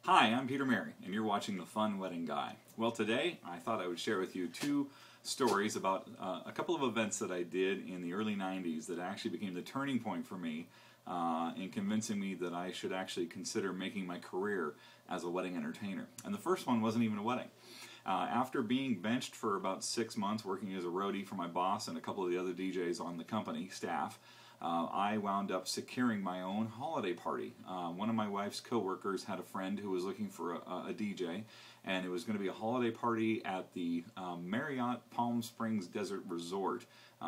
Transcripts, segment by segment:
Hi, I'm Peter Mary, and you're watching The Fun Wedding Guy. Well, today I thought I would share with you two stories about a couple of events that I did in the early 90s that actually became the turning point for me in convincing me that I should actually consider making my career as a wedding entertainer. And the first one wasn't even a wedding. After being benched for about 6 months working as a roadie for my boss and a couple of the other DJs on the company staff, I wound up securing my own holiday party. One of my wife's coworkers had a friend who was looking for a DJ, and it was going to be a holiday party at the Marriott Palm Springs Desert Resort,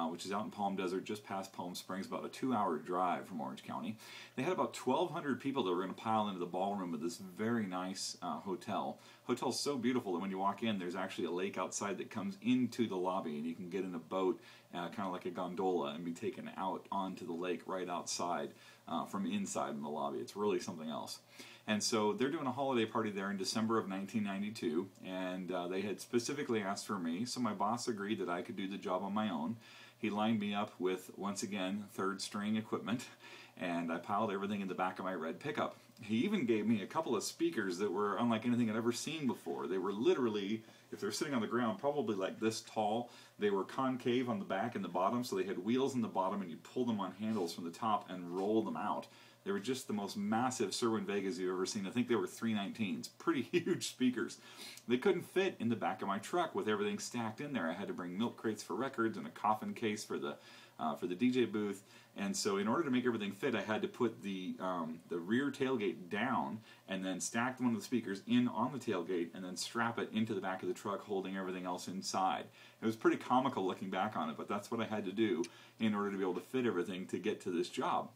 which is out in Palm Desert, just past Palm Springs, about a 2-hour drive from Orange County. They had about 1,200 people that were going to pile into the ballroom of this very nice hotel. Hotel's so beautiful that when you walk in, there's actually a lake outside that comes into the lobby, and you can get in a boat, kind of like a gondola, and be taken out onto the lake right outside from inside in the lobby. It's really something else. And so they're doing a holiday party there in December of 1992, and they had specifically asked for me, so my boss agreed that I could do the job on my own. He lined me up with, once again, third string equipment, and I piled everything in the back of my red pickup. He even gave me a couple of speakers that were unlike anything I'd ever seen before. They were literally, if they're sitting on the ground, probably like this tall. They were concave on the back and the bottom, so they had wheels in the bottom, and you pull them on handles from the top and roll them out. They were just the most massive Cerwin-Vegas you've ever seen. I think they were 319s, pretty huge speakers. They couldn't fit in the back of my truck with everything stacked in there. I had to bring milk crates for records and a coffin case for the DJ booth. And so in order to make everything fit, I had to put the rear tailgate down and then stack one of the speakers in on the tailgate and then strap it into the back of the truck, holding everything else inside. It was pretty comical looking back on it, but that's what I had to do in order to be able to fit everything to get to this job.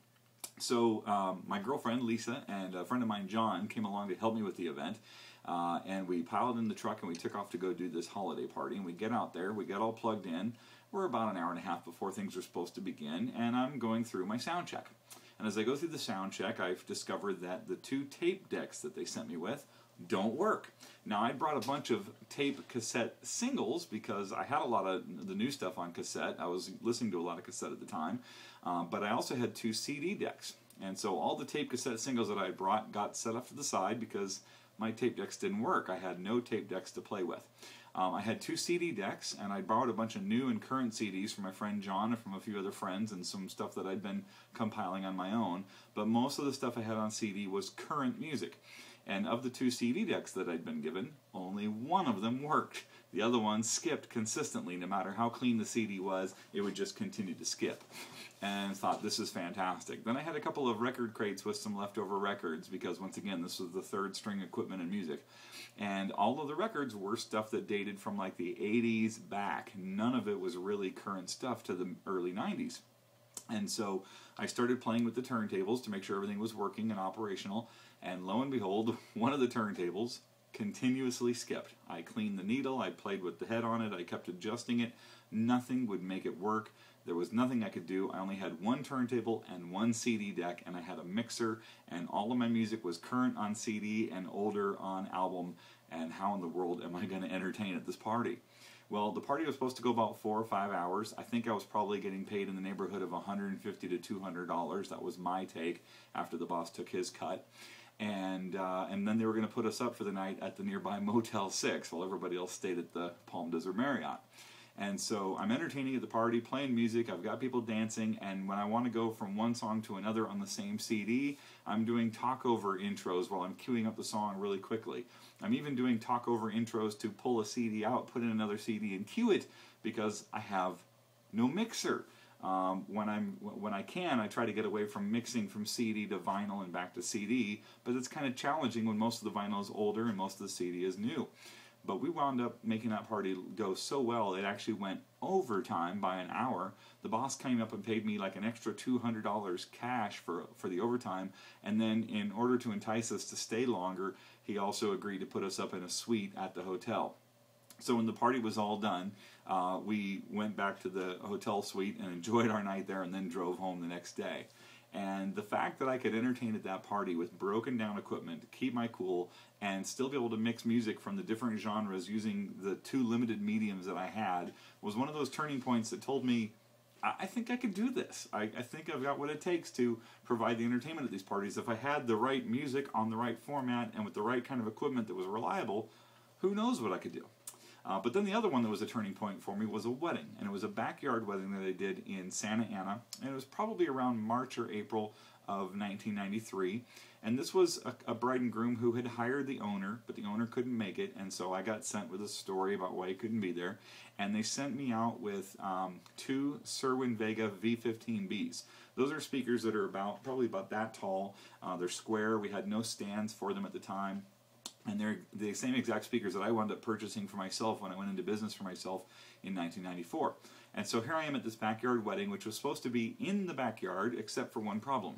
So my girlfriend Lisa and a friend of mine John came along to help me with the event, and we piled in the truck and we took off to go do this holiday party. And we get out there, we get all plugged in. We're about an hour and a half before things are supposed to begin, and I'm going through my sound check. And as I go through the sound check, I've discovered that the 2 tape decks that they sent me with don't work. Now, I brought a bunch of tape cassette singles because I had a lot of the new stuff on cassette. I was listening to a lot of cassette at the time, but I also had 2 CD decks. And so all the tape cassette singles that I brought got set up to the side because my tape decks didn't work. I had no tape decks to play with. I had 2 CD decks, and I borrowed a bunch of new and current CDs from my friend John and from a few other friends and some stuff that I'd been compiling on my own. But most of the stuff I had on CD was current music. And of the 2 CD decks that I'd been given, only one of them worked. The other one skipped consistently. No matter how clean the CD was, it would just continue to skip. And I thought, this is fantastic. Then I had a couple of record crates with some leftover records because, once again, this was the third string equipment in music. And all of the records were stuff that dated from like the 80s back. None of it was really current stuff to the early 90s. And so I started playing with the turntables to make sure everything was working and operational. And lo and behold, one of the turntables continuously skipped. I cleaned the needle, I played with the head on it, I kept adjusting it. Nothing would make it work. There was nothing I could do. I only had 1 turntable and 1 CD deck, and I had a mixer, and all of my music was current on CD and older on album. And how in the world am I going to entertain at this party? Well, the party was supposed to go about 4 or 5 hours. I think I was probably getting paid in the neighborhood of $150 to $200. That was my take after the boss took his cut. And then they were going to put us up for the night at the nearby Motel 6 while everybody else stayed at the Palm Desert Marriott. And so I'm entertaining at the party, playing music, I've got people dancing, and when I want to go from one song to another on the same CD, I'm doing talk-over intros while I'm queuing up the song really quickly. I'm even doing talk-over intros to pull a CD out, put in another CD, and cue it because I have no mixer. When I can, I try to get away from mixing from CD to vinyl and back to CD, but it's kind of challenging when most of the vinyl is older and most of the CD is new. But we wound up making that party go so well, it actually went overtime by an hour. The boss came up and paid me like an extra $200 cash for the overtime, and then in order to entice us to stay longer, he also agreed to put us up in a suite at the hotel. So when the party was all done, we went back to the hotel suite and enjoyed our night there and then drove home the next day. And the fact that I could entertain at that party with broken down equipment, keep my cool, and still be able to mix music from the different genres using the 2 limited mediums that I had was one of those turning points that told me, I think I could do this. I think I've got what it takes to provide the entertainment at these parties. If I had the right music on the right format and with the right kind of equipment that was reliable, who knows what I could do. But then the other one that was a turning point for me was a wedding. And it was a backyard wedding that I did in Santa Ana. And it was probably around March or April of 1993. And this was a bride and groom who had hired the owner, but the owner couldn't make it. And so I got sent with a story about why he couldn't be there. And they sent me out with two Serwin Vega V15Bs. Those are speakers that are probably about that tall. They're square. We had no stands for them at the time. And they're the same exact speakers that I wound up purchasing for myself when I went into business for myself in 1994. And so here I am at this backyard wedding, which was supposed to be in the backyard, except for one problem.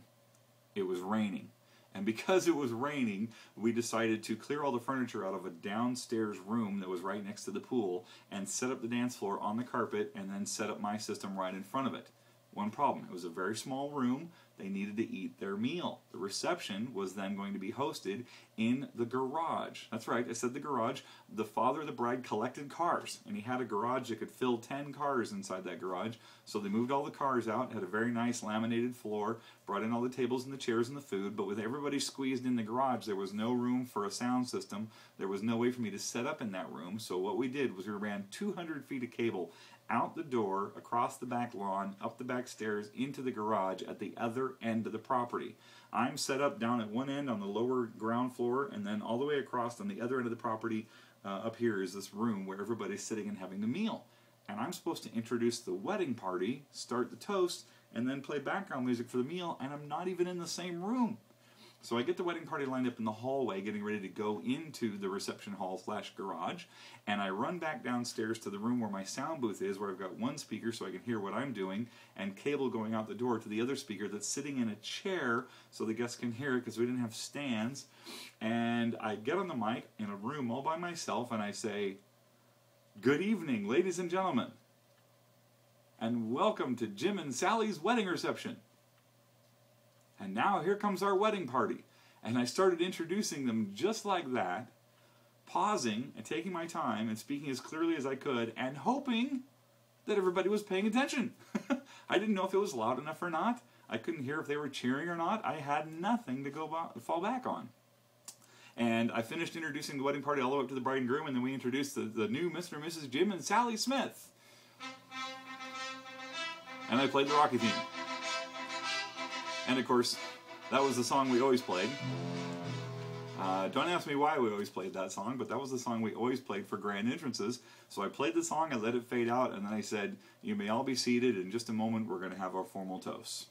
It was raining. And because it was raining, we decided to clear all the furniture out of a downstairs room that was right next to the pool and set up the dance floor on the carpet and then set up my system right in front of it. One problem, it was a very small room. They needed to eat their meal. The reception was then going to be hosted in the garage. That's right, I said the garage. The father of the bride collected cars, and he had a garage that could fill 10 cars inside that garage. So they moved all the cars out, had a very nice laminated floor, brought in all the tables and the chairs and the food, but with everybody squeezed in the garage, there was no room for a sound system. There was no way for me to set up in that room. So what we did was we ran 200 feet of cable out the door, across the back lawn, up the back stairs, into the garage at the other end of the property. I'm set up down at one end on the lower ground floor, and then all the way across on the other end of the property up here is this room where everybody's sitting and having the meal. And I'm supposed to introduce the wedding party, start the toast, and then play background music for the meal, and I'm not even in the same room. So I get the wedding party lined up in the hallway, getting ready to go into the reception hall / garage, and I run back downstairs to the room where my sound booth is, where I've got one speaker so I can hear what I'm doing, and cable going out the door to the other speaker that's sitting in a chair so the guests can hear it because we didn't have stands. And I get on the mic in a room all by myself, and I say, "Good evening, ladies and gentlemen, and welcome to Jim and Sally's wedding reception. And now here comes our wedding party." And I started introducing them just like that, pausing and taking my time and speaking as clearly as I could and hoping that everybody was paying attention. I didn't know if it was loud enough or not. I couldn't hear if they were cheering or not. I had nothing to fall back on. And I finished introducing the wedding party all the way up to the bride and groom, and then we introduced the new Mr. and Mrs. Jim and Sally Smith. And I played the Rocky theme. And of course, that was the song we always played. Don't ask me why we always played that song, but that was the song we always played for grand entrances. So I played the song, I let it fade out, and then I said, "You may all be seated. In just a moment, we're going to have our formal toast."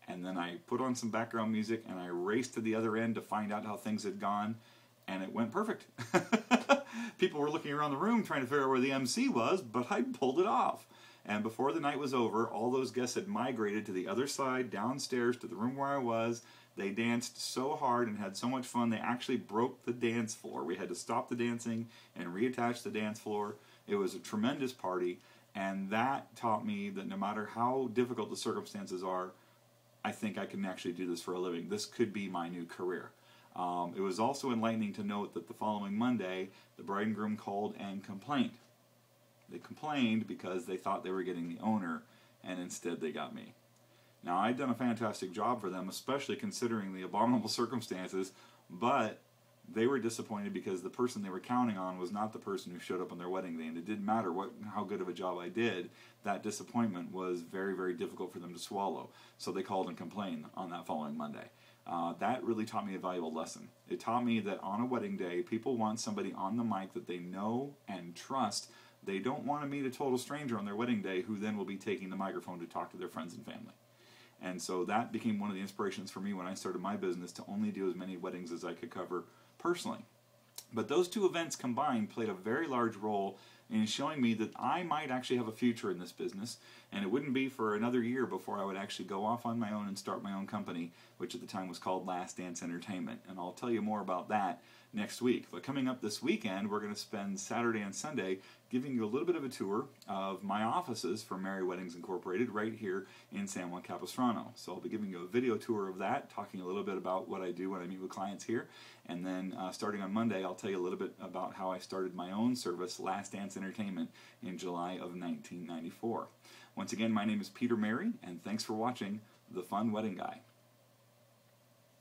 And then I put on some background music, and I raced to the other end to find out how things had gone, and it went perfect. People were looking around the room trying to figure out where the MC was, but I pulled it off. And before the night was over, all those guests had migrated to the other side, downstairs to the room where I was. They danced so hard and had so much fun, they actually broke the dance floor. We had to stop the dancing and reattach the dance floor. It was a tremendous party, and that taught me that no matter how difficult the circumstances are, I think I can actually do this for a living. This could be my new career. It was also enlightening to note that the following Monday, the bride and groom called and complained. They complained because they thought they were getting the owner, and instead they got me. Now, I'd done a fantastic job for them, especially considering the abominable circumstances, but they were disappointed because the person they were counting on was not the person who showed up on their wedding day, and it didn't matter how good of a job I did. That disappointment was very, very difficult for them to swallow, so they called and complained on that following Monday. That really taught me a valuable lesson. It taught me that on a wedding day, people want somebody on the mic that they know and trust. They don't want to meet a total stranger on their wedding day who then will be taking the microphone to talk to their friends and family. And so that became one of the inspirations for me when I started my business, to only do as many weddings as I could cover personally. But those two events combined played a very large role in showing me that I might actually have a future in this business, and it wouldn't be for another year before I would actually go off on my own and start my own company, which at the time was called Last Dance Entertainment. And I'll tell you more about that next week. But coming up this weekend, we're going to spend Saturday and Sunday giving you a little bit of a tour of my offices for Merry Weddings Incorporated right here in San Juan Capistrano. So I'll be giving you a video tour of that, talking a little bit about what I do when I meet with clients here. And then starting on Monday, I'll tell you a little bit about how I started my own service, Last Dance Entertainment, in July of 1994. Once again, my name is Peter Mary, and thanks for watching The Fun Wedding Guy.